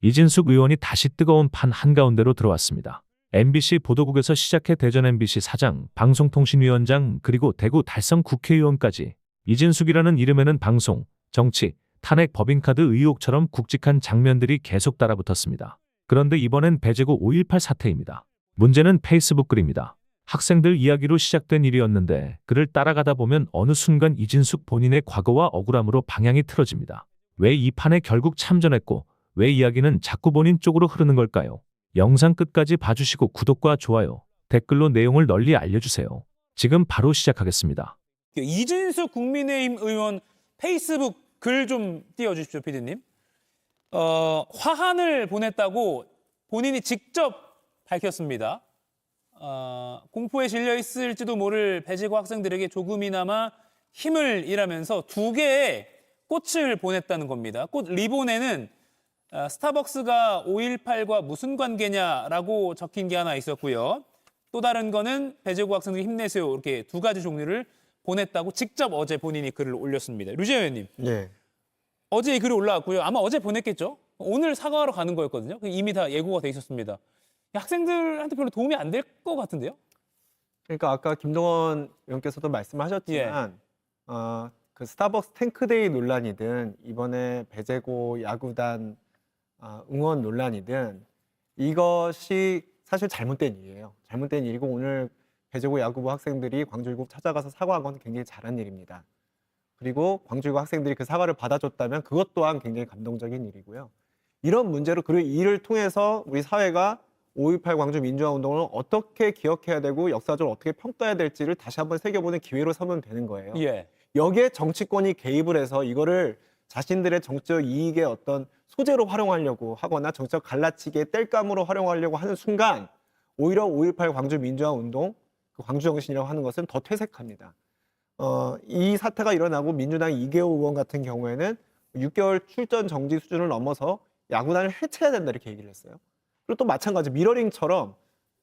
이진숙 의원이 다시 뜨거운 판 한가운데로 들어왔습니다. MBC 보도국에서 시작해 대전 MBC 사장, 방송통신위원장 그리고 대구 달성 국회의원까지 이진숙이라는 이름에는 방송, 정치, 탄핵 법인카드 의혹처럼 굵직한 장면들이 계속 따라붙었습니다. 그런데 이번엔 배제고 5.18 사태입니다. 문제는 페이스북 글입니다. 학생들 이야기로 시작된 일이었는데 글을 따라가다 보면 어느 순간 이진숙 본인의 과거와 억울함으로 방향이 틀어집니다. 왜 이 판에 결국 참전했고 왜 이야기는 자꾸 본인 쪽으로 흐르는 걸까요? 영상 끝까지 봐주시고 구독과 좋아요, 댓글로 내용을 널리 알려주세요. 지금 바로 시작하겠습니다. 이진숙 국민의힘 의원 페이스북 글 좀 띄워주십시오, 피디님. 화환을 보냈다고 본인이 직접 밝혔습니다. 공포에 질려 있을지도 모를 배제고 학생들에게 조금이나마 힘을 일하면서 2개의 꽃을 보냈다는 겁니다. 꽃 리본에는 스타벅스가 5.18과 무슨 관계냐라고 적힌 게 하나 있었고요. 또 다른 거는 배제고 학생들 힘내세요. 이렇게 2가지 종류를 보냈다고 직접 어제 본인이 글을 올렸습니다. 류지아 의원님, 예. 어제 이 글이 올라왔고요. 아마 어제 보냈겠죠? 오늘 사과하러 가는 거였거든요. 이미 다 예고가 돼 있었습니다. 학생들한테 별로 도움이 안 될 것 같은데요? 그러니까 아까 김동원 의원께서도 말씀하셨지만 그 스타벅스 탱크데이 논란이든 이번에 배제고 야구단 응원 논란이든 이것이 사실 잘못된 일이에요. 잘못된 일이고 오늘 배제고 야구부 학생들이 광주일곱 찾아가서 사과한 건 굉장히 잘한 일입니다. 그리고 광주일곱 학생들이 그 사과를 받아줬다면 그것 또한 굉장히 감동적인 일이고요. 이런 문제로 그리고 이를 통해서 우리 사회가 5.18 광주 민주화 운동을 어떻게 기억해야 되고 역사적으로 어떻게 평가해야 될지를 다시 한번 새겨보는 기회로 삼으면 되는 거예요. 예. 여기에 정치권이 개입을 해서 이거를 자신들의 정치적 이익의 어떤 소재로 활용하려고 하거나 정치적 갈라치기의 땔감으로 활용하려고 하는 순간 오히려 5.18 광주 민주화 운동, 그 광주 정신이라고 하는 것은 더 퇴색합니다. 이 사태가 일어나고 민주당 이계호 의원 같은 경우에는 6개월 출전 정지 수준을 넘어서 야구단을 해체해야 된다 이렇게 얘기를 했어요. 그리고 또 마찬가지 미러링처럼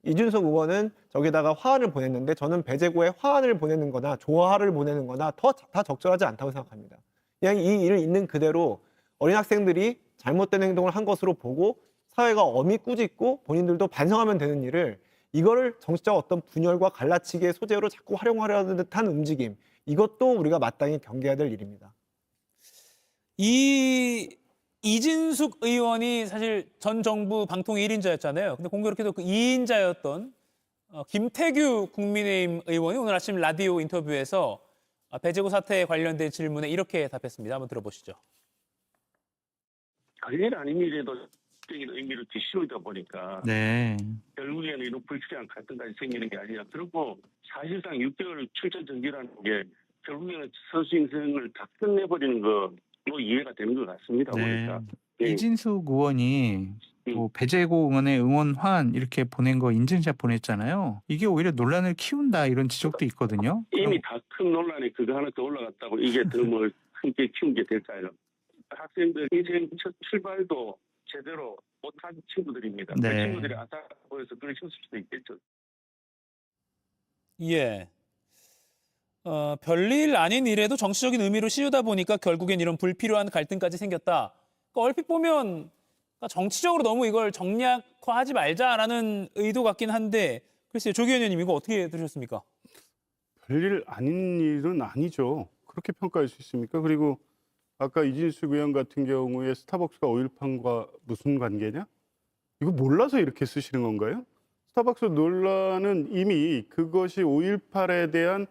이준석 의원은 저기다가 화환을 보냈는데 저는 배제고에 화환을 보내는 거나 조화를 보내는 거나 다 적절하지 않다고 생각합니다. 그냥 이 일을 있는 그대로 어린 학생들이 잘못된 행동을 한 것으로 보고 사회가 엄히 꾸짖고 본인들도 반성하면 되는 일을 이거를 정치적 어떤 분열과 갈라치기의 소재로 자꾸 활용하려는 듯한 움직임, 이것도 우리가 마땅히 경계해야 될 일입니다. 이진숙 의원이 사실 전 정부 방통위 1인자였잖아요. 근데 공교롭게도 그 2인자였던 김태규 국민의힘 의원이 오늘 아침 라디오 인터뷰에서 배제고 사태에 관련된 질문에 이렇게 답했습니다. 한번 들어보시죠. 아닌 아닌 일에도 적인 의미를 뒤씌우다 보니까 결국에는 이런 불필요한 갈등까지 생기는 게 아니라, 그리고 사실상 6개월 출전 정지라는 게 결국에는 선수 인생을 다 끝내버리는 거로 이해가 되는 것 같습니다. 보니까. 이진숙 의원이 뭐 배제고 응원의 응원환 이렇게 보낸 거 인증샷 보냈잖아요. 이게 오히려 논란을 키운다 이런 지적도 있거든요. 이미 다 큰 논란에 그거 하나 더 올라갔다고 이게 더 뭘 크게 키운 게 될까요? 학생들 인생 첫 출발도 제대로 못한 친구들입니다. 그 친구들이 아싸 보여서 그걸 칠 수도 있겠죠. 예. 별일 아닌 일에도 정치적인 의미로 씌우다 보니까 결국엔 이런 불필요한 갈등까지 생겼다. 그러니까 얼핏 보면 정치적으로 너무 이걸 정략화하지 말자라는 의도 같긴 한데, 글쎄요, 조기현 의원님 이거 어떻게 들으셨습니까? 별일 아닌 일은 아니죠. 그렇게 평가할 수 있습니까? 그리고 아까 이진숙 의원 같은 경우에 스타벅스가 5.18과 무슨 관계냐? 이거 몰라서 이렇게 쓰시는 건가요? 스타벅스 논란은 이미 그것이 5.18에 대한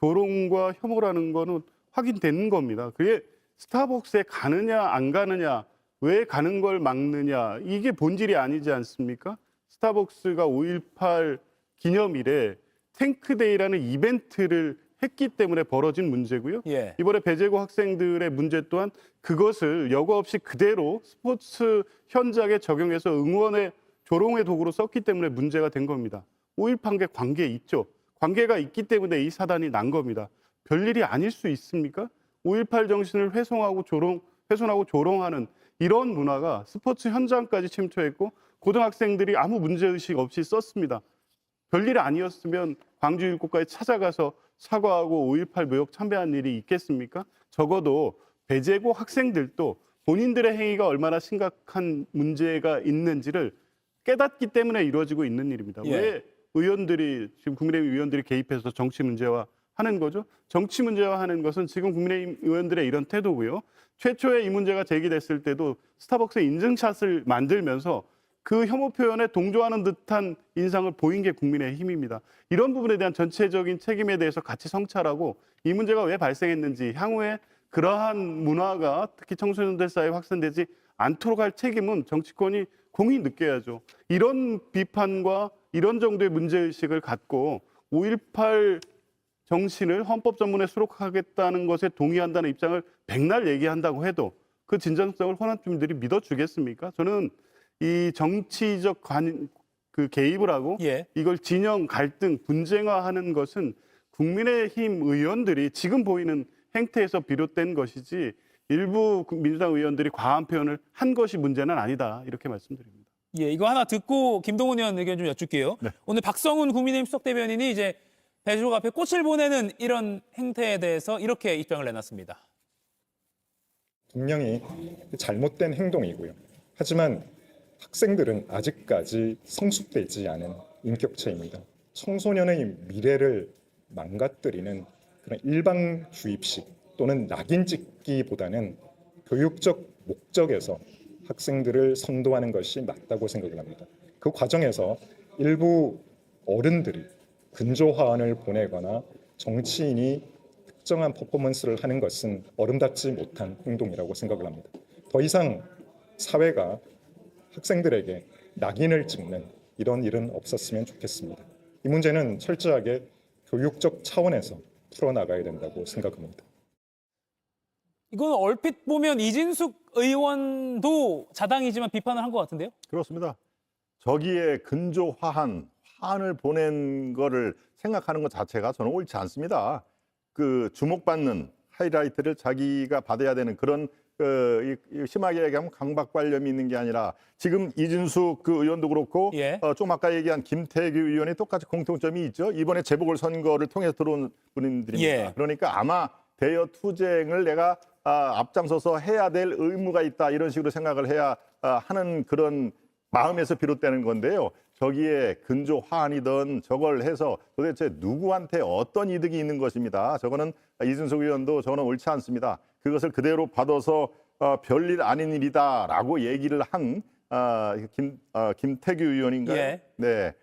조롱과 혐오라는 거는 확인된 겁니다. 그게 스타벅스에 가느냐 안 가느냐, 왜 가는 걸 막느냐, 이게 본질이 아니지 않습니까? 스타벅스가 5.18 기념일에 탱크데이라는 이벤트를 했기 때문에 벌어진 문제고요. 예. 이번에 배제고 학생들의 문제 또한 그것을 여과 없이 그대로 스포츠 현장에 적용해서 응원의 조롱의 도구로 썼기 때문에 문제가 된 겁니다. 5.18과 관계 있죠. 관계가 있기 때문에 이 사단이 난 겁니다. 별일이 아닐 수 있습니까? 5.18 정신을 훼손하고 조롱하는 이런 문화가 스포츠 현장까지 침투했고 고등학생들이 아무 문제의식 없이 썼습니다. 별일이 아니었으면 광주 일곱가에 찾아가서 사과하고 5.18 묘역 참배한 일이 있겠습니까? 적어도 배제고 학생들도 본인들의 행위가 얼마나 심각한 문제가 있는지를 깨닫기 때문에 이루어지고 있는 일입니다. 예. 왜 의원들이 지금 국민의힘 의원들이 개입해서 정치 문제화 하는 거죠? 정치 문제화하는 것은 지금 국민의힘 의원들의 이런 태도고요. 최초에 이 문제가 제기됐을 때도 스타벅스 인증샷을 만들면서 그 혐오 표현에 동조하는 듯한 인상을 보인 게 국민의힘입니다. 이런 부분에 대한 전체적인 책임에 대해서 같이 성찰하고 이 문제가 왜 발생했는지 향후에 그러한 문화가 특히 청소년들 사이에 확산되지 않도록 할 책임은 정치권이 공히 느껴야죠. 이런 비판과 이런 정도의 문제의식을 갖고 5.18 정신을 헌법 전문에 수록하겠다는 것에 동의한다는 입장을 백날 얘기한다고 해도 그 진정성을 호남 주민들이 믿어주겠습니까? 저는 이 정치적 그 개입을 하고 예. 이걸 진영 갈등 분쟁화하는 것은 국민의힘 의원들이 지금 보이는 행태에서 비롯된 것이지 일부 민주당 의원들이 과한 표현을 한 것이 문제는 아니다 이렇게 말씀드립니다. 예, 이거 하나 듣고 김동훈 의원 의견 좀 여쭐게요. 네. 오늘 박성훈 국민의힘 수석대변인이 이제 배재욱 앞에 꽃을 보내는 이런 행태에 대해서 이렇게 입장을 내놨습니다. 분명히 잘못된 행동이고요. 하지만 학생들은 아직까지 성숙되지 않은 인격체입니다. 청소년의 미래를 망가뜨리는 그런 일방주입식 또는 낙인 찍기보다는 교육적 목적에서 학생들을 선도하는 것이 맞다고 생각을 합니다. 그 과정에서 일부 어른들이 근조화환을 보내거나 정치인이 특정한 퍼포먼스를 하는 것은 어른답지 못한 행동이라고 생각을 합니다. 더 이상 사회가 학생들에게 낙인을 찍는 이런 일은 없었으면 좋겠습니다. 이 문제는 철저하게 교육적 차원에서 풀어나가야 된다고 생각합니다. 이건 얼핏 보면 이진숙 의원도 자당이지만 비판을 한 것 같은데요? 그렇습니다. 저기에 근조화한 화환을 보낸 거를 생각하는 것 자체가 저는 옳지 않습니다. 그 주목받는 하이라이트를 자기가 받아야 되는 그런 심하게 얘기하면 강박관념이 있는 게 아니라 지금 이진숙 그 의원도 그렇고 예. 좀 아까 얘기한 김태규 의원이 똑같이 공통점이 있죠. 이번에 재보궐선거를 통해서 들어온 분들입니다. 예. 그러니까 아마 대여 투쟁을 내가 앞장서서 해야 될 의무가 있다 이런 식으로 생각을 해야 하는 그런 마음에서 비롯되는 건데요. 저기에 근조 화환이든 저걸 해서 도대체 누구한테 어떤 이득이 있는 것입니다. 저거는 이준석 의원도 저는 옳지 않습니다. 그것을 그대로 받아서 별일 아닌 일이다라고 얘기를 한 김태규 의원인가요? 예. 네,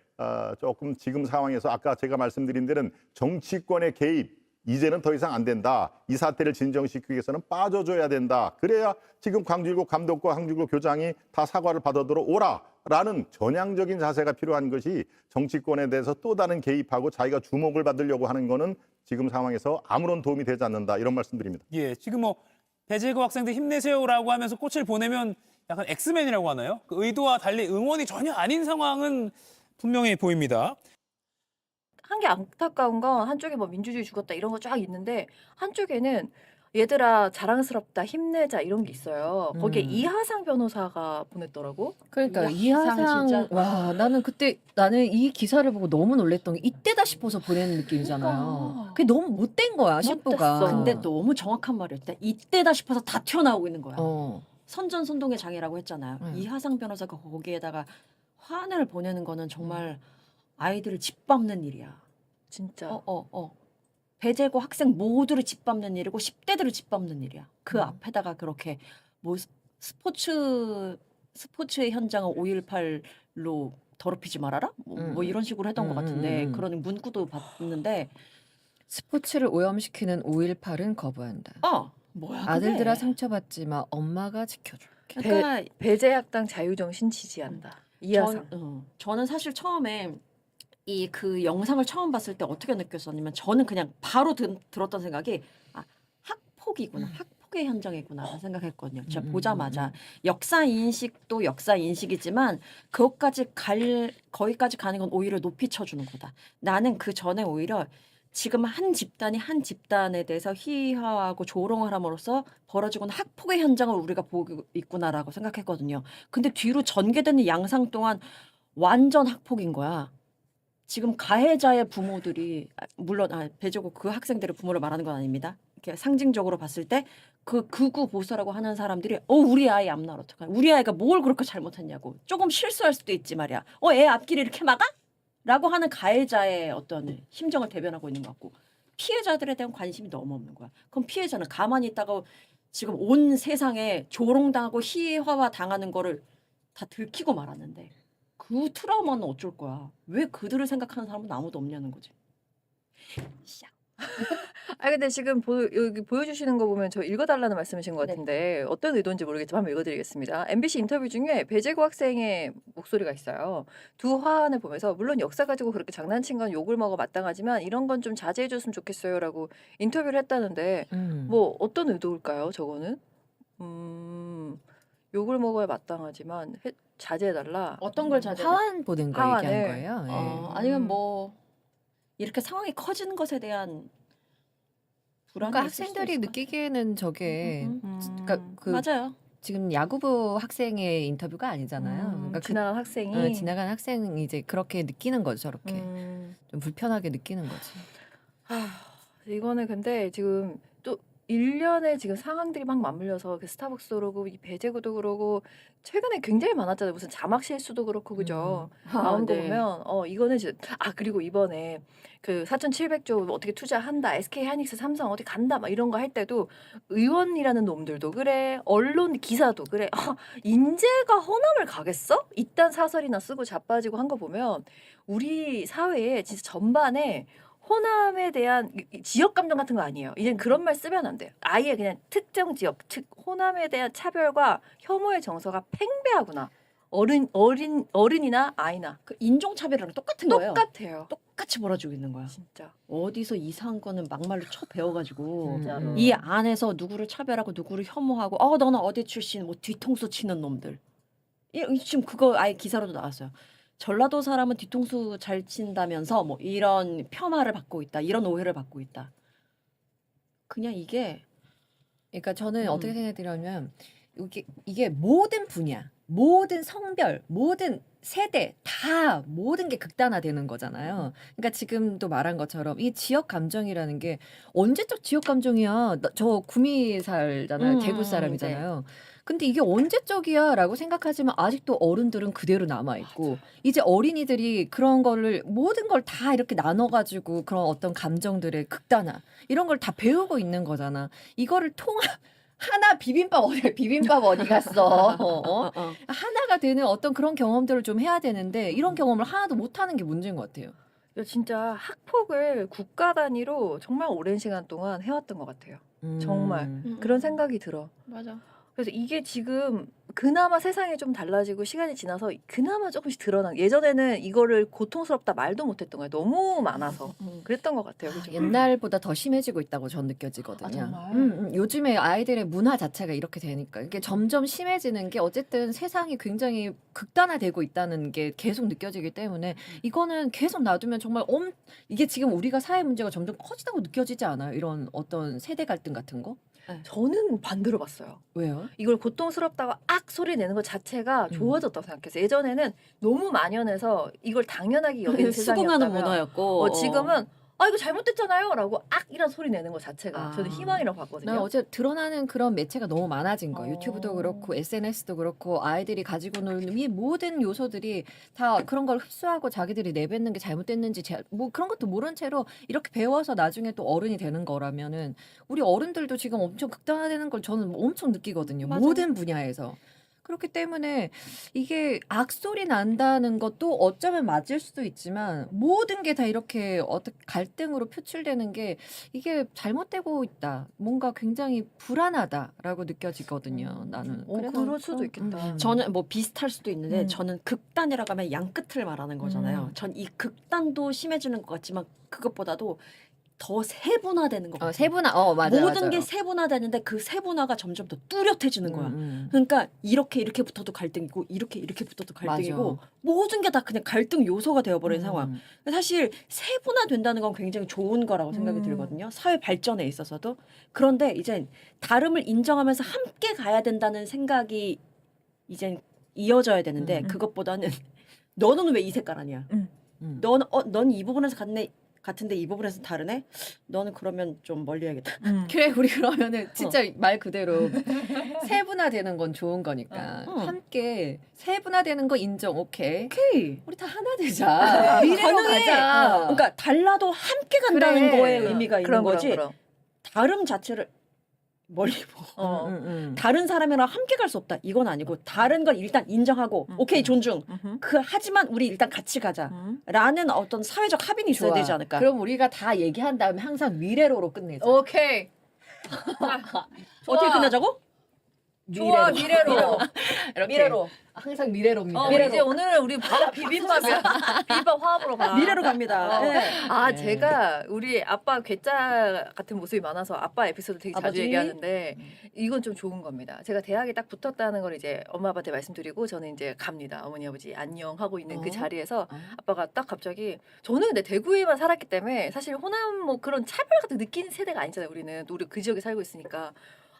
조금 지금 상황에서 아까 제가 말씀드린 데는 정치권의 개입 이제는 더 이상 안 된다. 이 사태를 진정시키기 위해서는 빠져줘야 된다. 그래야 지금 광주일고 감독과 광주일고 교장이 다 사과를 받아들어 오라라는 전향적인 자세가 필요한 것이 정치권에 대해서 또 다른 개입하고 자기가 주목을 받으려고 하는 거는 지금 상황에서 아무런 도움이 되지 않는다. 이런 말씀드립니다. 예, 지금 뭐 배재구 학생들 힘내세요라고 하면서 꽃을 보내면 약간 엑스맨이라고 하나요? 그 의도와 달리 응원이 전혀 아닌 상황은 분명히 보입니다. 한 게 안타까운 건 한쪽에 뭐 민주주의 죽었다 이런 거 쫙 있는데 한쪽에는 얘들아 자랑스럽다 힘내자 이런 게 있어요. 거기에 이하상 변호사가 보냈더라고. 그러니까 이하상 이하상 진짜. 와 나는 이 기사를 보고 너무 놀랬던 게 이때다 싶어서 보내는 느낌이잖아요. 그러니까. 그게 너무 못된 거야 신부가. 못됐어. 근데 너무 정확한 말이었다. 이때다 싶어서 다 튀어나오고 있는 거야. 어. 선전선동의 장애라고 했잖아요. 이하상 변호사가 거기에다가 화환을 보내는 거는 정말 아이들을 짓밟는 일이야. 진짜. 배재고 학생 모두를 짓밟는 일이고 10대들을 짓밟는 일이야. 그 앞에다가 그렇게 뭐 스포츠의 현장을 5.18로 더럽히지 말아라? 뭐 이런 식으로 했던 것 같은데 그런 문구도 봤는데 스포츠를 오염시키는 5.18은 거부한다. 뭐야 아들들아 그게. 상처받지 마. 엄마가 지켜줄게. 그러니까 배제학당 자유정신 지지한다. 이하상. 저는 사실 처음에 이 그 영상을 처음 봤을 때 어떻게 느꼈었냐면 저는 그냥 바로 들었던 생각이 학폭이구나. 학폭의 현장이구나 생각했거든요. 제가 보자마자 역사 인식도 역사 인식이지만 거기까지 가는 건 오히려 높이 쳐주는 거다. 나는 그 전에 오히려 지금 한 집단이 한 집단에 대해서 희화하고 조롱을 함으로써 벌어지고 있는 학폭의 현장을 우리가 보고 있구나라고 생각했거든요. 근데 뒤로 전개되는 양상 동안 완전 학폭인 거야. 지금 가해자의 부모들이 물론 배재고 그 학생들의 부모를 말하는 건 아닙니다. 이렇게 상징적으로 봤을 때 그 극우 보수라고 하는 사람들이 우리 아이 앞날 어떡하냐. 우리 아이가 뭘 그렇게 잘못했냐고. 조금 실수할 수도 있지 말이야. 애 앞길을 이렇게 막아? 라고 하는 가해자의 어떤 심정을 대변하고 있는 것 같고 피해자들에 대한 관심이 너무 없는 거야. 그럼 피해자는 가만히 있다가 지금 온 세상에 조롱당하고 희화화 당하는 거를 다 들키고 말았는데 그 트라우마는 어쩔 거야. 왜 그들을 생각하는 사람은 아무도 없냐는 거지. 근데 지금 여기 보여주시는 거 보면 저 읽어달라는 말씀이신 것 네. 같은데 어떤 의도인지 모르겠지만 한번 읽어드리겠습니다. MBC 인터뷰 중에 배재구 학생의 목소리가 있어요. 두 화환을 보면서 물론 역사 가지고 그렇게 장난친 건 욕을 먹어 마땅하지만 이런 건 좀 자제해줬으면 좋겠어요라고 인터뷰를 했다는데 뭐 어떤 의도일까요? 저거는 욕을 먹어야 마땅하지만 자제해달라. 어떤 걸 자제? 하완 보는 거 하완을. 얘기하는 거예요. 예. 아니면 뭐 이렇게 상황이 커지는 것에 대한 불안이 그러니까 있을 수도 학생들이 있을 것 느끼기에는 저게 그러니까 그 맞아요. 지금 야구부 학생의 인터뷰가 아니잖아요. 그러니까 지나간 학생이 지나간 학생이 이제 그렇게 느끼는 거죠. 저렇게 좀 불편하게 느끼는 거지. 이거는 근데 지금 또 일련의 지금 상황들이 막 맞물려서 그 스타벅스도 그러고 이 배제구도 그러고 최근에 굉장히 많았잖아요. 무슨 자막 실수도 그렇고 그죠. 나온 거 네. 보면 이거는 진짜 그리고 이번에 그 4,700조 어떻게 투자한다. SK 하이닉스 삼성 어디 간다 막 이런 거 할 때도 의원이라는 놈들도 그래. 언론 기사도 그래. 인재가 허남을 가겠어? 이딴 사설이나 쓰고 자빠지고 한 거 보면 우리 사회에 진짜 전반에 호남에 대한 지역 감정 같은 거 아니에요. 이젠 그런 말 쓰면 안 돼요. 아예 그냥 특정 지역, 즉 호남에 대한 차별과 혐오의 정서가 팽배하구나. 어른이나 아이나 그 인종차별이랑 똑같은 거예요. 똑같아요. 똑같이 몰아주고 있는 거야. 진짜. 어디서 이상한 거는 막말로 쳐 배워가지고 진짜로. 이 안에서 누구를 차별하고 누구를 혐오하고 너는 어디 출신 뭐 뒤통수 치는 놈들. 지금 그거 아예 기사로도 나왔어요. 전라도 사람은 뒤통수 잘 친다면서 뭐 이런 폄하를 받고 있다. 이런 오해를 받고 있다. 그냥 이게 그러니까 저는 어떻게 생각드냐면 이게 모든 분야, 모든 성별, 모든 세대 다 모든 게 극단화되는 거잖아요. 그러니까 지금도 말한 것처럼 이 지역 감정이라는 게 언제적 지역 감정이야? 저 구미 살잖아요. 대구 사람이잖아요. 근데 이게 언제적이야라고 생각하지만 아직도 어른들은 그대로 남아 있고 이제 어린이들이 그런 거를 모든 걸 다 이렇게 나눠 가지고 그런 어떤 감정들의 극단화 이런 걸 다 배우고 있는 거잖아. 이거를 하나 비빔밥 어디 갔어? 하나가 되는 어떤 그런 경험들을 좀 해야 되는데 이런 경험을 하나도 못 하는 게 문제인 것 같아요. 진짜 학폭을 국가 단위로 정말 오랜 시간 동안 해왔던 것 같아요. 정말 그런 생각이 들어. 맞아. 그래서 이게 지금 그나마 세상이 좀 달라지고 시간이 지나서 그나마 조금씩 드러난 예전에는 이거를 고통스럽다 말도 못했던 거예요. 너무 많아서 그랬던 것 같아요. 그죠? 옛날보다 더 심해지고 있다고 전 느껴지거든요. 정말? 요즘에 아이들의 문화 자체가 이렇게 되니까 이게 점점 심해지는 게 어쨌든 세상이 굉장히 극단화되고 있다는 게 계속 느껴지기 때문에 이거는 계속 놔두면 정말 이게 지금 우리가 사회 문제가 점점 커지다고 느껴지지 않아요? 이런 어떤 세대 갈등 같은 거? 저는 반대로 봤어요. 왜요? 이걸 고통스럽다고 소리 내는 것 자체가 좋아졌다고 생각했어요. 예전에는 너무 만연해서 이걸 당연하게 여기는 수긍하는 세상이었다면 문화였고 지금은 이거 잘못됐잖아요 라고 이런 소리 내는 것 자체가 저는 희망이라고 봤거든요. 나 어제 드러나는 그런 매체가 너무 많아진 거예요. 유튜브도 그렇고 SNS도 그렇고 아이들이 가지고 노는 이 모든 요소들이 다 그런 걸 흡수하고 자기들이 내뱉는 게 잘못됐는지 뭐 그런 것도 모른 채로 이렇게 배워서 나중에 또 어른이 되는 거라면은 우리 어른들도 지금 엄청 극단화되는 걸 저는 엄청 느끼거든요. 맞아. 모든 분야에서. 그렇기 때문에 이게 악소리 난다는 것도 어쩌면 맞을 수도 있지만 모든 게 다 이렇게 어떻게 갈등으로 표출되는 게 이게 잘못되고 있다. 뭔가 굉장히 불안하다라고 느껴지거든요. 나는. 그럴 수도 있겠다. 저는 뭐 비슷할 수도 있는데 저는 극단이라고 하면 양 끝을 말하는 거잖아요. 전 이 극단도 심해지는 것 같지만 그것보다도 더 세분화되는 것 같아요. 맞아요. 모든 게 세분화되는데 그 세분화가 점점 더 뚜렷해지는 거야. 그러니까 이렇게 붙어도 갈등이고 이렇게 붙어도 갈등이고 모든 게 다 그냥 갈등 요소가 되어버린 상황. 사실 세분화된다는 건 굉장히 좋은 거라고 생각이 들거든요. 사회 발전에 있어서도. 그런데 이제 다름을 인정하면서 함께 가야 된다는 생각이 이제 이어져야 되는데 그것보다는 너는 왜 이 색깔 아니야? 넌 이 부분에서 갔네. 같은데 이 부분에서 다르네. 너는 그러면 좀 멀리해야겠다. 그래 우리 그러면은 진짜 말 그대로 세분화되는 건 좋은 거니까 어. 함께 세분화되는 거 인정 오케이. 오케이. 우리 다 하나 되자. 미래로 가능해. 가자. 그러니까 달라도 함께 간다는 그래. 거에 의미가 있는 그럼 거지. 그럼. 다름 자체를 멀리 보고 다른 사람이랑 함께 갈 수 없다. 이건 아니고 다른 건 일단 인정하고 오케이 존중. 하지만 우리 일단 같이 가자라는 어떤 사회적 합의는 있어야 좋아. 되지 않을까? 그럼 우리가 다 얘기한 다음에 항상 미래로로 끝내자. 오케이. 어떻게 끝내자고? 좋아 미래로. 이렇게. 미래로. 항상 미래로입니다. 이제 오늘은 우리 비빔밥이야. 비빔밥 화합으로 가. 미래로 갑니다. 네. 아 제가 우리 아빠 괴짜 같은 모습이 많아서 아빠 에피소드 되게 자주 아버지? 얘기하는데 이건 좀 좋은 겁니다. 제가 대학에 딱 붙었다는 걸 이제 엄마 아빠한테 말씀드리고 저는 이제 갑니다. 어머니 아버지 안녕 하고 있는 그 자리에서 아빠가 딱 갑자기 저는 근데 대구에만 살았기 때문에 사실 호남 뭐 그런 차별 같은 거 느끼는 세대가 아니잖아요. 우리는 우리 그 지역에 살고 있으니까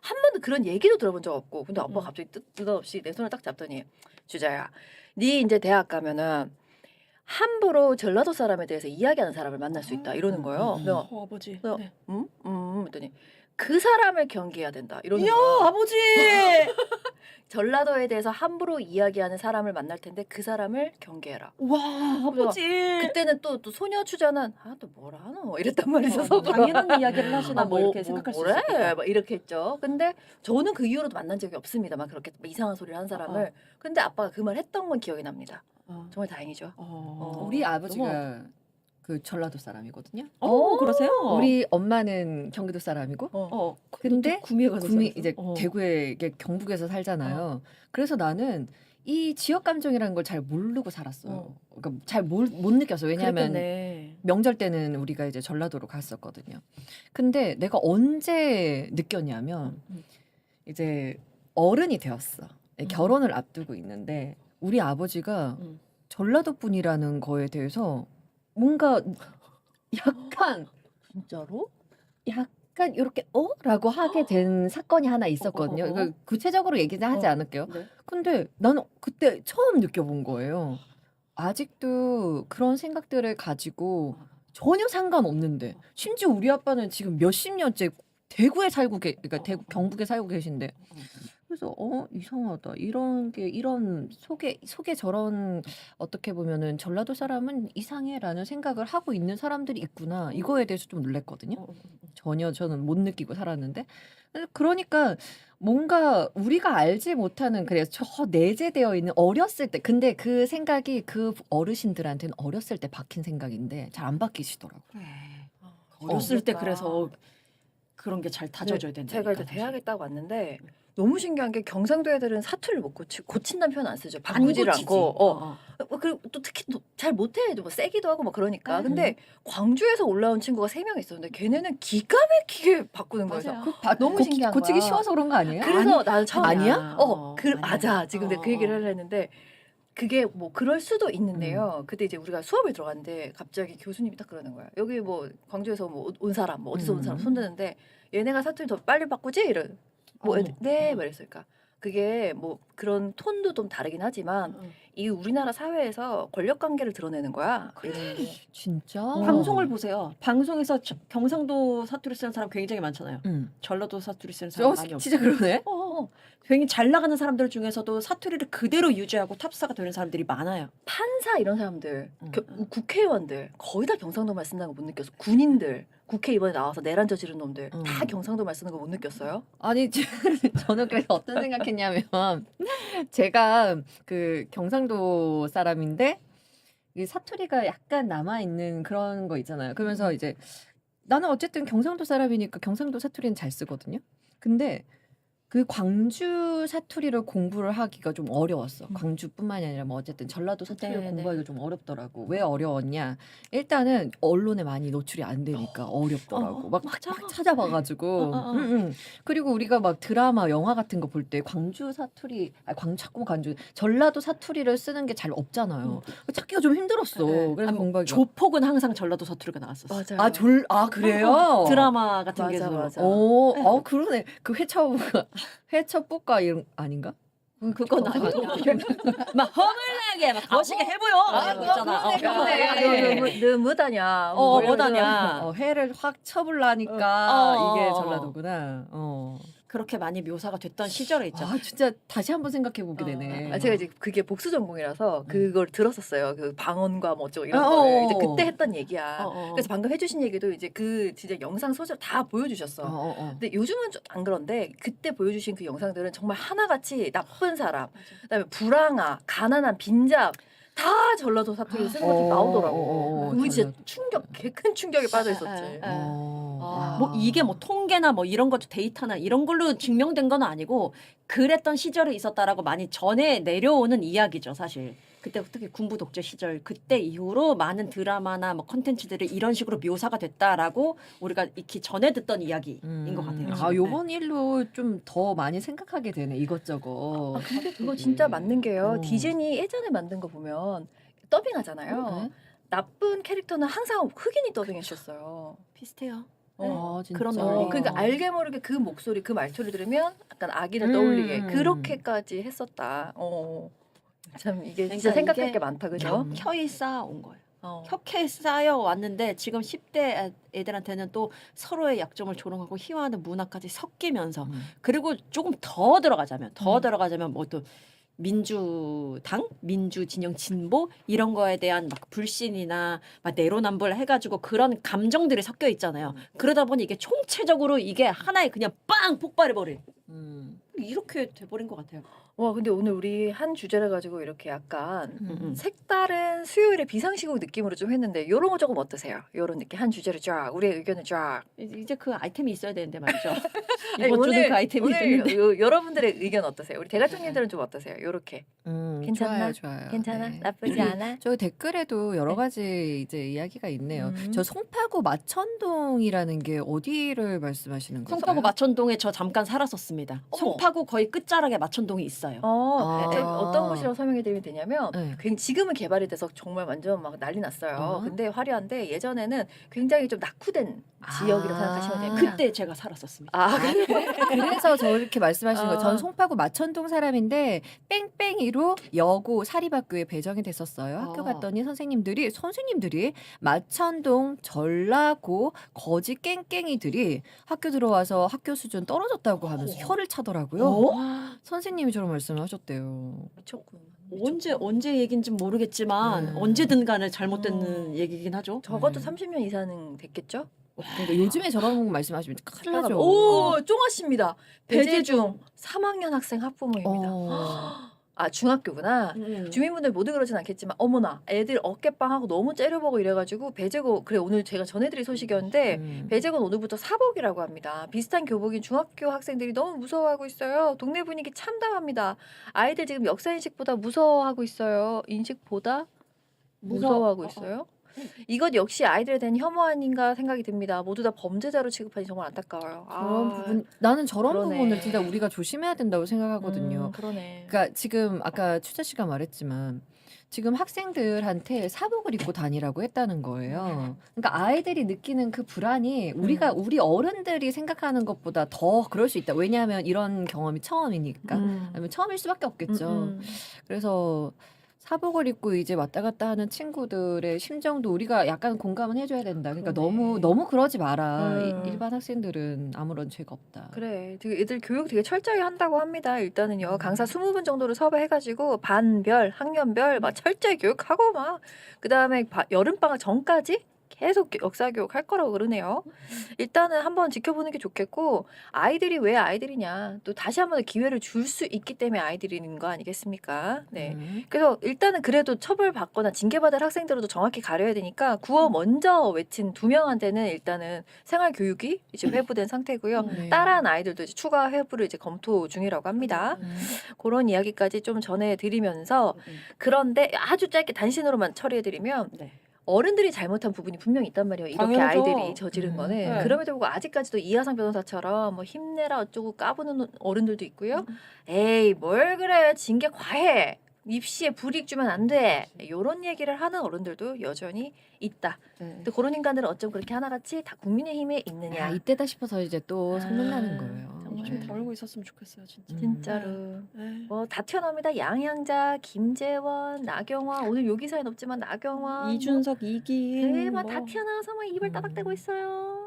한 번도 그런 얘기도 들어본 적 없고 근데 아빠가 갑자기 뜻없이 내 손을 딱 잡더니 주자야 네 이제 대학 가면은 함부로 전라도 사람에 대해서 이야기하는 사람을 만날 수 있다 이러는 거예요. 내가 아버지. 그래서 네. 했더니 그 사람을 경계해야 된다 이러는 이야 거예요. 아버지. 전라도에 대해서 함부로 이야기하는 사람을 만날 텐데 그 사람을 경계해라. 와 아버지. 그때는 또 소녀 추자는 또 뭐라 하노 이랬단 말이죠. 당연한 이야기를 하시나 뭐 이렇게 생각할 수 뭐래? 있겠다. 막 이렇게 했죠. 근데 저는 그 이후로도 만난 적이 없습니다. 막 그렇게 이상한 소리를 한 사람을. 근데 아빠가 그 말 했던 건 기억이 납니다. 정말 다행이죠. 우리 아버지가 그 전라도 사람이거든요. 그러세요? 우리 엄마는 경기도 사람이고. 근데 구미에 가서 구미 살았어? 이제 대구에 이게 경북에서 살잖아요. 그래서 나는 이 지역 감정이라는 걸 잘 모르고 살았어요. 그러니까 잘 못 느꼈어. 왜냐하면 그랬겠네. 명절 때는 우리가 이제 전라도로 갔었거든요. 근데 내가 언제 느꼈냐면 이제 어른이 되었어. 결혼을 앞두고 있는데 우리 아버지가 전라도 분이라는 거에 대해서 뭔가 약간 진짜로? 약간 이렇게 라고 하게 된 사건이 하나 있었거든요. 그러니까 구체적으로 얘기는 하지 않을게요. 네. 근데 나는 그때 처음 느껴본 거예요. 아직도 그런 생각들을 가지고 전혀 상관없는데 심지어 우리 아빠는 지금 몇십 년째 대구에 살고 그러니까 대구 경북에 살고 계신데 그래서 이상하다. 이런 속에 저런 어떻게 보면은 전라도 사람은 이상해라는 생각을 하고 있는 사람들이 있구나. 이거에 대해서 좀 놀랐거든요. 전혀 저는 못 느끼고 살았는데. 그러니까 뭔가 우리가 알지 못하는 저 내재되어 있는 어렸을 때 근데 그 생각이 그 어르신들한테는 어렸을 때 박힌 생각인데 잘 안 바뀌시더라고요. 어렸을 때 그러니까. 그래서 그런 게 잘 다져져야 된다. 제가 이제 대학에 딱 왔는데 너무 신기한 게 경상도 애들은 사투리를 못 고친다는 표현 안 쓰죠. 바꾸지를 않고. 그리고 또 특히 잘 못해. 뭐 세기도 하고 뭐 그러니까. 근데 광주에서 올라온 친구가 3명 있었는데 걔네는 기가 막히게 바꾸는 거예요. 너무 신기한 고치기 거야. 쉬워서 그런 거 아니에요? 그래서 나는 처음에 아니야? 맞아. 지금 내가 그 얘기를 하려 했는데 그게 뭐 그럴 수도 있는데요. 그때 이제 우리가 수업을 들어갔는데 갑자기 교수님이 딱 그러는 거야. 여기 뭐 광주에서 뭐 온 사람, 뭐 어디서 온 사람 손드는데 얘네가 사투리 더 빨리 바꾸지? 이런. 네, 말했을까. 그게 뭐 그런 톤도 좀 다르긴 하지만 이 우리나라 사회에서 권력 관계를 드러내는 거야. 진짜? 방송을 보세요. 방송에서 경상도 사투리 쓰는 사람 굉장히 많잖아요. 전라도 사투리 쓰는 사람 많이 없어요. 진짜 그러네. 굉장히 잘 나가는 사람들 중에서도 사투리를 그대로 유지하고 탑사가 되는 사람들이 많아요. 판사 이런 사람들, 국회의원들 거의 다 경상도말 쓴다는 거 못 느꼈어. 군인들 국회 이번에 나와서 내란 저지른 놈들 다 경상도말 쓰는 거 못 느꼈어요? 아니 저는 그래서 어떤 생각했냐면 제가 그 경상도 사람인데 이 사투리가 약간 남아 있는 그런 거 있잖아요. 그러면서 이제 나는 어쨌든 경상도 사람이니까 경상도 사투리는 잘 쓰거든요. 근데 그 광주 사투리를 공부를 하기가 좀 어려웠어. 광주뿐만이 아니라 뭐 어쨌든 전라도 사투리를 공부하기가 좀 어렵더라고. 왜 어려웠냐? 일단은 언론에 많이 노출이 안 되니까 어렵더라고. 막 찾아봐가지고. 그리고 우리가 막 드라마, 영화 같은 거 볼 때 광주 사투리, 자꾸 광주 전라도 사투리를 쓰는 게 잘 없잖아요. 찾기가 좀 힘들었어. 그래서 공부하기가. 조폭은 항상 전라도 사투리가 나왔었어. 맞아요. 그래요? 드라마 같은 게서. 맞아. 그러네. 그 회첩부가 이런 아닌가? 그건 아니고 막 허물나게 막 거시게 해보여 아, 이런 거 있잖아. 그러네. 너 뭐다냐? 뭐다냐. 해를 확 쳐불라니까 이게 어. 전라도구나. 그렇게 많이 묘사가 됐던 시절에 있죠. 아 진짜 다시 한번 생각해 보게 되네. 제가 이제 그게 복수 전공이라서 그걸 들었었어요. 그 방언과 뭐 어쩌고 이런 어, 거를 어, 이제 어. 그때 했던 얘기야. 어. 그래서 방금 해주신 얘기도 이제 그 진짜 영상 소재로 다 보여주셨어. 근데 요즘은 좀 안 그런데 그때 보여주신 그 영상들은 정말 하나같이 나쁜 사람, 그다음에 불황아, 가난한 빈잡 다 전라도 사투리를 쓰는 것들이 나오더라고. 우리 진짜 개 큰 충격에 빠져 있었지. 뭐 이게 뭐 통계나 뭐 이런 것도 데이터나 이런 걸로 증명된 건 아니고 그랬던 시절에 있었다라고 많이 전해 내려오는 이야기죠, 사실. 그때 특히 군부 독재 시절 그때 이후로 많은 드라마나 뭐 콘텐츠들이 이런 식으로 묘사가 됐다라고 우리가 익히 전해 듣던 이야기인 것 같아요. 아 요번 일로 좀 더 많이 생각하게 되네 이것저것. 근데 그거 진짜 맞는 게요. 어. 디즈니 예전에 만든 거 보면 더빙하잖아요. 나쁜 캐릭터는 항상 흑인이 더빙했었어요. 비슷해요. 아 진짜. 그런 논리. 그러니까 알게 모르게 그 목소리, 그 말투를 들으면 약간 악인을 음. 떠올리게 그렇게까지 했었다. 참 이게 진짜 그러니까 생각할 이게 게 많다, 그죠? 켜이 쌓아온 거예요. 어. 켜켜이 쌓여 왔는데 지금 10대 애들한테는 또 서로의 약점을 조롱하고 희화하는 문화까지 섞이면서 그리고 조금 더 들어가자면 뭐 또 민주당, 민주진영 진보 이런 거에 대한 막 불신이나 막 내로남불 해가지고 그런 감정들이 섞여 있잖아요. 그러다 보니 이게 총체적으로 이게 하나의 그냥 빵 폭발해버린 이렇게 돼버린 것 같아요. 와, 근데 오늘 우리 한 주제를 가지고 이렇게 약간 색다른 수요일의 비상시국 느낌으로 좀 했는데 요런 거 조금 어떠세요? 요런 느낌 한 주제를 쫙 우리의 의견을 쫙. 이제 그 아이템이 있어야 되는데 말이죠. 아니, 이번 주는 그 아이템이 있는데. 여러분들의 의견 어떠세요? 우리 대가족님들은 좀 어떠세요? 요렇게. 괜찮나? 좋아요. 괜찮아? 네. 나쁘지 않아? 저 댓글에도 여러 가지 이제 이야기가 있네요. 저 송파구 마천동이라는 게 어디를 말씀하시는 거예요? 송파구 마천동에 저 잠깐 살았었습니다. 어머. 송파구 거의 끝자락에 마천동이 있어요. 어떤 곳이라고 설명해 드리면 되냐면 네. 지금은 개발이 돼서 정말 완전 막 난리 났어요. 근데 화려한데 예전에는 굉장히 좀 낙후된 지역이라고 생각하시면 됩니다. 그때 제가 살았었습니다. 그래서 저렇게 말씀하시는 거예요. 어. 전 송파구 마천동 사람인데 뺑뺑이로 여고 사립학교에 배정이 됐었어요. 학교 갔더니 선생님들이 마천동, 전라고, 거지 깽깽이들이 학교 들어와서 학교 수준 떨어졌다고 하면서 혀를 차더라고요. 선생님이 저런 말씀을 하셨대요. 미쳤군. 언제 얘긴지 모르겠지만 언제든 간에 잘못된 얘기긴 하죠. 적어도 30년 이상은 됐겠죠? 그러니까 요즘에 저런 말씀하시면 큰일 나죠. 오, 쫑아씨입니다. 배재중 3학년 학생 학부모입니다. 아, 중학교구나. 주민분들 모두 그러진 않겠지만 어머나 애들 어깨빵하고 너무 째려보고 이래가지고 배재고 그래 오늘 제가 전해드릴 소식이었는데 배재고는 오늘부터 사복이라고 합니다. 비슷한 교복인 중학교 학생들이 너무 무서워하고 있어요. 동네 분위기 참담합니다. 아이들 지금 역사인식보다 무서워하고 있어요. 인식보다 무서워하고 있어요. 이것 역시 아이들에 대한 혐오 아닌가 생각이 듭니다. 모두 다 범죄자로 취급하니 정말 안타까워요. 그런 부분 나는 저런 그러네. 부분을 진짜 우리가 조심해야 된다고 생각하거든요. 그러네. 그러니까 지금 아까 추자 씨가 말했지만 지금 학생들한테 사복을 입고 다니라고 했다는 거예요. 그러니까 아이들이 느끼는 그 불안이 우리 어른들이 생각하는 것보다 더 그럴 수 있다. 왜냐하면 이런 경험이 처음이니까. 아니면 처음일 수밖에 없겠죠. 그래서 사복을 입고 이제 왔다 갔다 하는 친구들의 심정도 우리가 약간 공감은 해줘야 된다. 그러니까 너무 그러지 마라. 일반 학생들은 아무런 죄가 없다. 그래. 되게 애들 교육 되게 철저히 한다고 합니다. 일단은요. 강사 20분 정도를 섭외해가지고 반별, 학년별 막 철저히 교육하고 막 그다음에 여름방학 전까지 계속 역사 교육 할 거라고 그러네요. 일단은 한번 지켜보는 게 좋겠고 아이들이 왜 아이들이냐 또 다시 한번 기회를 줄 수 있기 때문에 아이들인 거 아니겠습니까? 네. 그래서 일단은 그래도 처벌받거나 징계받을 학생들도 정확히 가려야 되니까 구호 먼저 외친 2명한테는 일단은 생활 교육이 이제 회부된 상태고요. 따라한 아이들도 이제 추가 회부를 이제 검토 중이라고 합니다. 그런 이야기까지 좀 전해드리면서 그런데 아주 짧게 단신으로만 처리해드리면 어른들이 잘못한 부분이 분명히 있단 말이에요. 이렇게 당연하죠. 아이들이 저지른 거는. 그럼에도 불구하고 아직까지도 이하상 변호사처럼 뭐 힘내라 어쩌고 까부는 어른들도 있고요. 에이 뭘 그래 징계 과해. 입시에 불이익 주면 안 돼. 이런 얘기를 하는 어른들도 여전히 있다. 근데 그런 인간들은 어쩜 그렇게 하나같이 다 국민의힘에 있느냐. 이때다 싶어서 이제 또 소문나는 거예요. 정말. 좀 덜고 있었으면 좋겠어요, 진짜. 진짜로. 에이. 뭐 다 튀어나옵니다. 양양자, 김재원, 나경원. 오늘 요 기사엔 없지만 나경원. 이준석, 네, 이기인 막 다 튀어나와서 막 입을 따닥대고 있어요.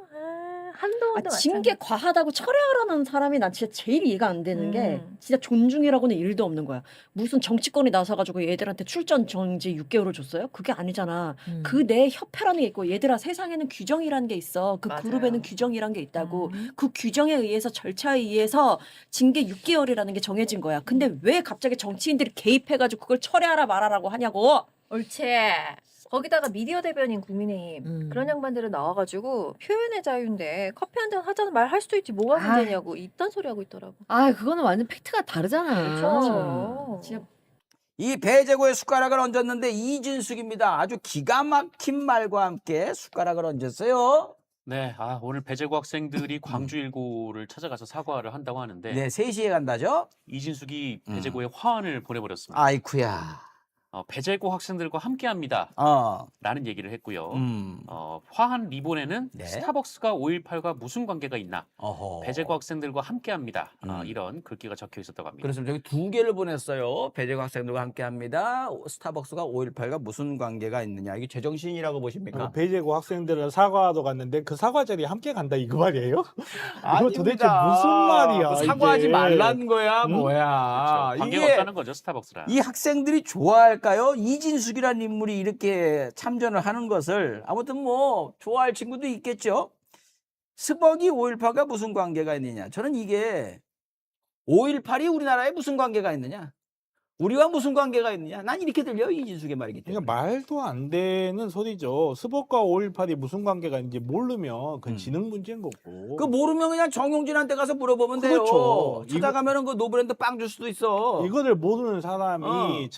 한동훈도 징계 과하다고 철회하라는 사람이 난 진짜 제일 이해가 안 되는 게 진짜 존중이라고는 일도 없는 거야. 무슨 정치권이 나서가지고 얘들한테 출전 정지 6개월을 줬어요? 그게 아니잖아. 그 내 협회라는 게 있고 얘들아 세상에는 규정이라는 게 있어. 그 맞아요. 그룹에는 규정이란 게 있다고. 그 규정에 의해서 절차에 의해서 징계 6개월이라는 게 정해진 거야. 근데 왜 갑자기 정치인들이 개입해가지고 그걸 철회하라 말하라고 하냐고. 옳지. 거기다가 미디어 대변인 국민의힘 그런 양반들은 나와가지고 표현의 자유인데 커피 한잔 하자는 말 할 수도 있지 뭐가 아이. 문제냐고 이딴 소리 하고 있더라고. 아, 그거는 완전 팩트가 다르잖아. 그렇죠. 진짜 이 배제고에 숟가락을 얹었는데 이진숙입니다. 아주 기가 막힌 말과 함께 숟가락을 얹었어요. 네, 오늘 배제고 학생들이 광주 일고를 찾아가서 사과를 한다고 하는데 네, 3시에 간다죠? 이진숙이 배제고에 화환을 보내버렸습니다. 아이쿠야. 배제고 학생들과 함께합니다. 라는 얘기를 했고요. 화한 리본에는 네. 스타벅스가 5.18과 무슨 관계가 있나? 어허. 배제고 학생들과 함께합니다. 이런 글귀가 적혀 있었다고 합니다. 그래서 저기 2개를 보냈어요. 배제고 학생들과 함께합니다. 스타벅스가 5.18과 무슨 관계가 있느냐. 이게 제정신이라고 보십니까? 배제고 학생들은 사과도 갔는데 그 사과 자리에 함께 간다 이거 말이에요? 이거 도대체 아닙니다. 무슨 말이야? 사과하지 이게. 말라는 거야, 뭐야. 그렇죠. 관계가 이게 없다는 거죠, 스타벅스랑. 이 학생들이 좋아할까요? 이진숙이라는 인물이 이렇게 참전을 하는 것을 아무튼 뭐 좋아할 친구도 있겠죠. 스벅이 5.18과 무슨 관계가 있느냐. 저는 이게 5.18이 우리나라에 무슨 관계가 있느냐. 우리와 무슨 관계가 있느냐. 난 이렇게 들려요. 이진숙의 말이기 때문에. 그러니까 말도 안 되는 소리죠. 스벅과 5.18이 무슨 관계가 있는지 모르면 그건 지능 문제인 거고. 그 모르면 그냥 정용진한테 가서 물어보면 그렇죠. 돼요. 찾아가면은 그 노브랜드 빵 줄 수도 있어. 이거를 모르는 사람이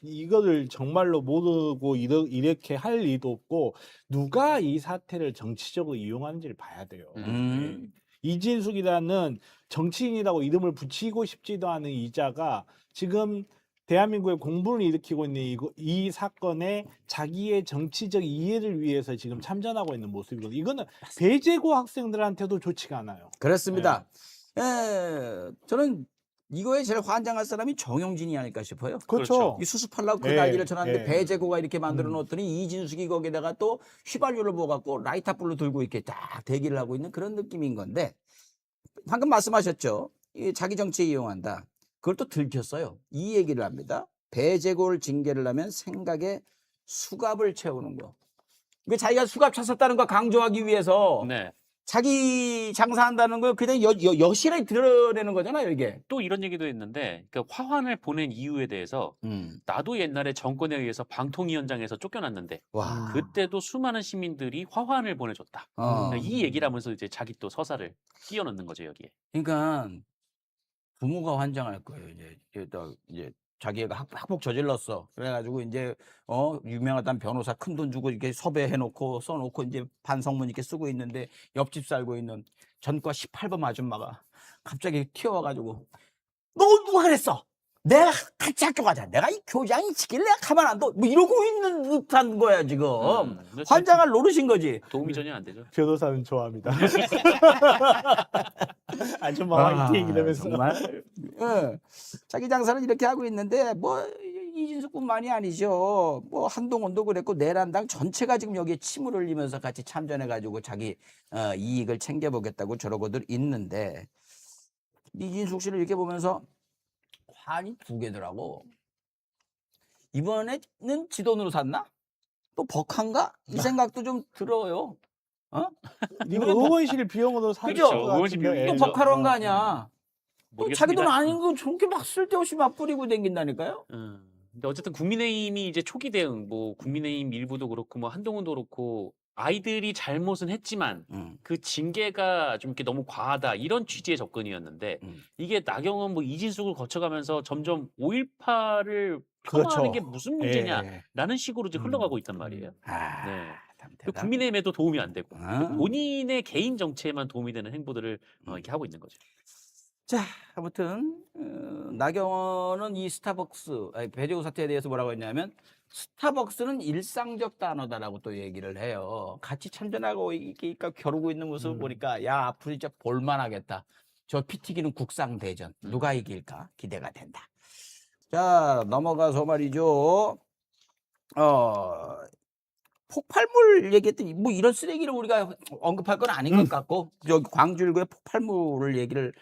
이거를 정말로 모르고 이렇게 할 리도 없고 누가 이 사태를 정치적으로 이용하는지를 봐야 돼요. 네. 이진숙이라는 정치인이라고 이름을 붙이고 싶지도 않은 이자가 지금 대한민국에 공분을 일으키고 있는 이 사건에 자기의 정치적 이해를 위해서 지금 참전하고 있는 모습이거든요. 이거는 배제고 학생들한테도 좋지가 않아요. 그렇습니다. 저는 이거에 제일 환장할 사람이 정용진이 아닐까 싶어요. 그렇죠. 이 수습하려고 그 예, 난리를 쳐놨는데 예. 배제고가 이렇게 만들어 놓더니 이진숙이 거기다가 또 휘발유를 부어갖고 라이터불로 들고 이렇게 딱 대기를 하고 있는 그런 느낌인 건데 방금 말씀하셨죠. 이 자기 정치에 이용한다. 그걸 또 들켰어요. 이 얘기를 합니다. 배제고를 징계를 하면 생각에 수갑을 채우는 거. 이게 자기가 수갑 찼었다는 거 강조하기 위해서 네. 자기 장사한다는 걸 그냥 여실히 드러내는 거잖아요, 이게. 또 이런 얘기도 했는데 그 화환을 보낸 이유에 대해서 나도 옛날에 정권에 의해서 방통위원장에서 쫓겨났는데 와. 그때도 수많은 시민들이 화환을 보내줬다. 이 얘기를 하면서 이제 자기 또 서사를 끼워 넣는 거죠, 여기에. 그러니까 부모가 환장할 거예요. 이제 자기 애가 학폭 저질렀어. 그래가지고 이제 유명하다는 변호사 큰 돈 주고 이렇게 섭외해놓고 써놓고 이제 반성문 이렇게 쓰고 있는데 옆집 살고 있는 전과 18번 아줌마가 갑자기 튀어와가지고 너 누가 그랬어? 내가 같이 학교 가자. 내가 이 교장이 시키길 내가 가만 안 둬. 뭐 이러고 있는 듯한 거야 지금. 환장할 노릇인 거지. 도움이 전혀 안 되죠. 변호사는 좋아합니다. 아줌마 화이팅 이러면서. 정말. 자기 장사는 이렇게 하고 있는데 뭐 이진숙뿐만이 아니죠. 뭐 한동훈도 그랬고 내란당 전체가 지금 여기에 침을 흘리면서 같이 참전해가지고 자기 이익을 챙겨보겠다고 저러고들 있는데 이진숙 씨를 이렇게 보면서 환이 2개더라고. 이번에는 지 돈으로 샀나? 또 벅한가? 이 생각도 좀 들어요. 이거 의원실 비용으로 사. 그죠? 의원실 비용이 또 벅하러 한 거 아니야. 또 자기 돈 모르겠습니다. 아닌 거 저렇게 막 쓸데없이 막 뿌리고 댕긴다니까요. 근데 어쨌든 국민의힘이 이제 초기 대응, 뭐 국민의힘 일부도 그렇고 뭐 한동훈도 그렇고 아이들이 잘못은 했지만 그 징계가 좀 이렇게 너무 과하다 이런 취지의 접근이었는데 이게 나경원 뭐 이진숙을 거쳐가면서 점점 5.18을 폄하하는 게 무슨 문제냐라는 식으로 이제 흘러가고 있단 말이에요. 네. 국민의힘에도 도움이 안 되고 본인의 개인 정치에만 도움이 되는 행보들을 이렇게 하고 있는 거죠. 자, 아무튼 나경원은 이 스타벅스 배제고 사태에 대해서 뭐라고 했냐면 스타벅스는 일상적 단어다라고 또 얘기를 해요. 같이 참전하고 이렇게 겨루고 있는 모습을 보니까 야 앞으로 진짜 볼만하겠다. 저 피 튀기는 국상 대전 누가 이길까 기대가 된다. 자, 넘어가서 말이죠. 폭발물 얘기했더니 뭐 이런 쓰레기를 우리가 언급할 건 아닌 것 같고 저기 광주일구에 폭발물을 얘기를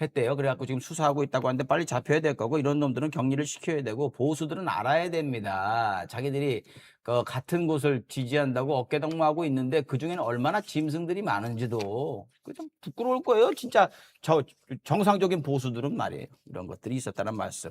했대요. 그래갖고 지금 수사하고 있다고 하는데 빨리 잡혀야 될 거고 이런 놈들은 격리를 시켜야 되고 보수들은 알아야 됩니다. 자기들이 그 같은 곳을 지지한다고 어깨동무하고 있는데 그 중에는 얼마나 짐승들이 많은지도 그 좀 부끄러울 거예요. 진짜 저 정상적인 보수들은 말이에요. 이런 것들이 있었다는 말씀.